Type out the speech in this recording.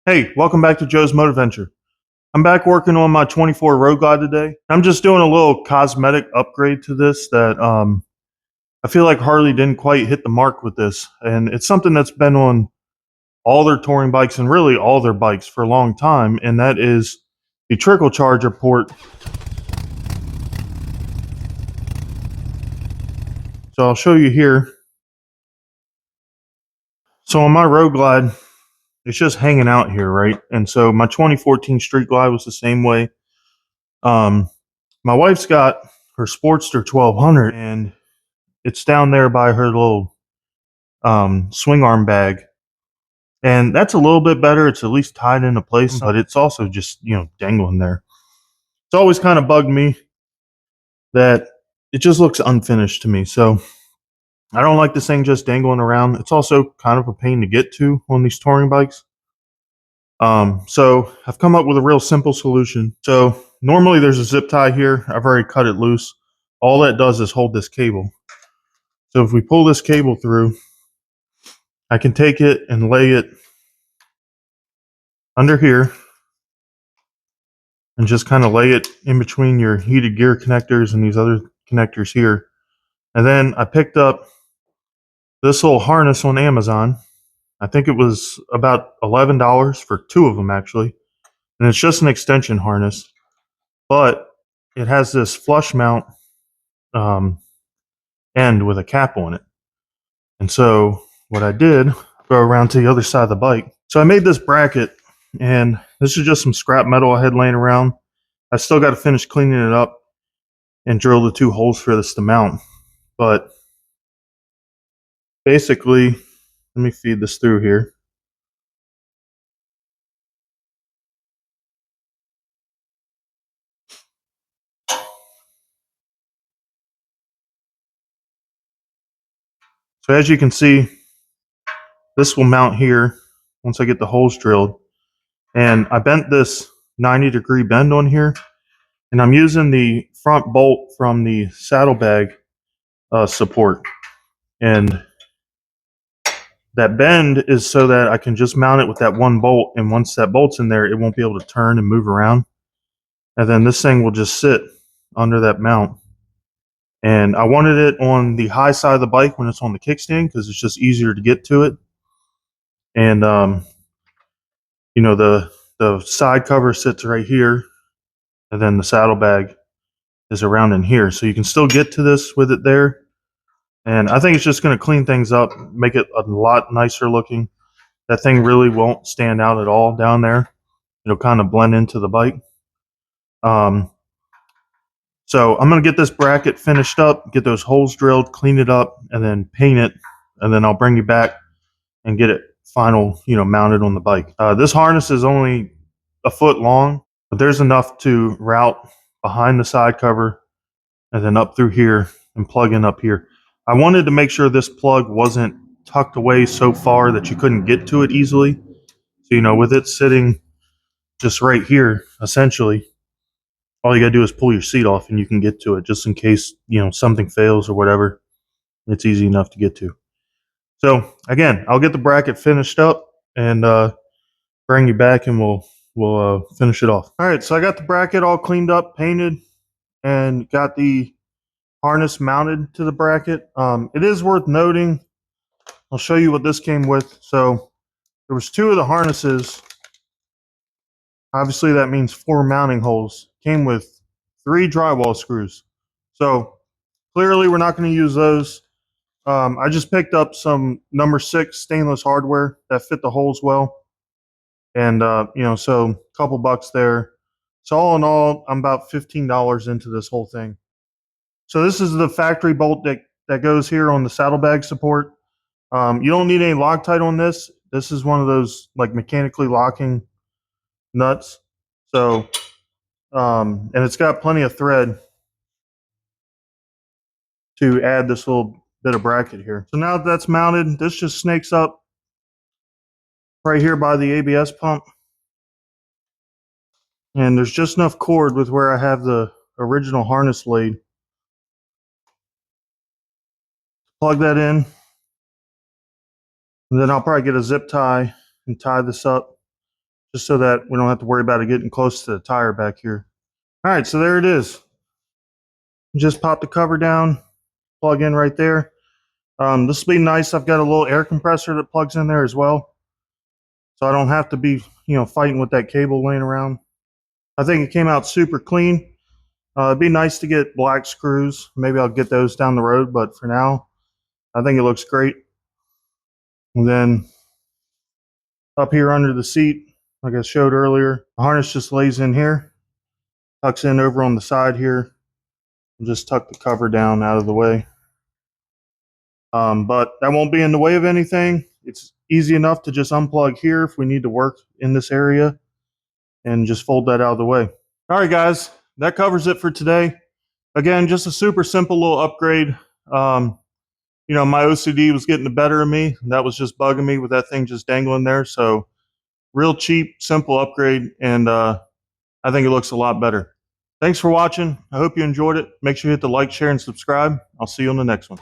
Hey, welcome back to Joe's Motoventure. I'm back working on my 24 Road Glide today. I'm just doing a little cosmetic upgrade to this that I feel like Harley didn't quite hit the mark with this. And it's something that's been on all their touring bikes and really all their bikes for a long time. And that is the trickle charger port. So I'll show you here. So on my Road Glide, it's just hanging out here, right? And so my 2014 Street Glide was the same way. Um, my wife's got her Sportster 1200 and it's down there by her little swing arm bag. And that's a little bit better. It's at least tied into place, but it's also just, dangling there. It's always kind of bugged me that it just looks unfinished to me. So I don't like this thing just dangling around. It's also kind of a pain to get to on these touring bikes. So I've come up with a real simple solution. So normally there's a zip tie here. I've already cut it loose. All that does is hold this cable. So if we pull this cable through, I can take it and lay it under here and just kind of lay it in between your heated gear connectors and these other connectors here. And then I picked up this little harness on Amazon. I think it was about $11 for two of them actually. And it's just an extension harness, but it has this flush mount um, end with a cap on it. And so what I did, go around to the other side of the bike. So I made this bracket, and this is just some scrap metal I had laying around. I still got to finish cleaning it up and drill the two holes for this to mount. But basically, let me feed this through here. So as you can see, this will mount here once I get the holes drilled. And I bent this 90-degree bend on here, and I'm using the front bolt from the saddlebag support. And that bend is so that I can just mount it with that one bolt, and once that bolt's in there, it won't be able to turn and move around. And then this thing will just sit under that mount. And I wanted it on the high side of the bike when it's on the kickstand because it's just easier to get to it. And the side cover sits right here, and then the saddlebag is around in here, so you can still get to this with it there. And I think it's just going to clean things up, make it a lot nicer looking. That thing really won't stand out at all down there. It'll kind of blend into the bike. So I'm going to get this bracket finished up, get those holes drilled, clean it up, and then paint it. And then I'll bring you back and get it final, mounted on the bike. This harness is only a foot long, but there's enough to route behind the side cover and then up through here and plug in up here. I wanted to make sure this plug wasn't tucked away so far that you couldn't get to it easily. So, with it sitting just right here, essentially, all you gotta do is pull your seat off and you can get to it just in case, something fails or whatever. It's easy enough to get to. So again, I'll get the bracket finished up and bring you back and we'll finish it off. All right, so I got the bracket all cleaned up, painted, and got the harness mounted to the bracket. It is worth noting, I'll show you what this came with. So there was two of the harnesses. Obviously that means 4 mounting holes. Came with 3 drywall screws. So clearly we're not going to use those. I just picked up some number 6 stainless hardware that fit the holes well. And, so a couple bucks there. So all in all, I'm about $15 into this whole thing. So this is the factory bolt that goes here on the saddlebag support. You don't need any Loctite on this. This is one of those like mechanically locking nuts. So, and it's got plenty of thread to add this little bit of bracket here. So now that that's mounted, this just snakes up right here by the ABS pump. And there's just enough cord with where I have the original harness laid. Plug that in. And then I'll probably get a zip tie and tie this up just so that we don't have to worry about it getting close to the tire back here. All right, so there it is. Just pop the cover down, plug in right there. This will be nice. I've got a little air compressor that plugs in there as well, so I don't have to be, fighting with that cable laying around. I think it came out super clean. It'd be nice to get black screws. Maybe I'll get those down the road, but for now, I think it looks great. And then up here under the seat, like I showed earlier, the harness just lays in here, tucks in over on the side here, and just tuck the cover down out of the way. But that won't be in the way of anything. It's easy enough to just unplug here if we need to work in this area and just fold that out of the way. All right, guys, that covers it for today. Again, just a super simple little upgrade. My OCD was getting the better of me. That was just bugging me with that thing just dangling there. So real cheap, simple upgrade, and I think it looks a lot better. Thanks for watching. I hope you enjoyed it. Make sure you hit the like, share, and subscribe. I'll see you on the next one.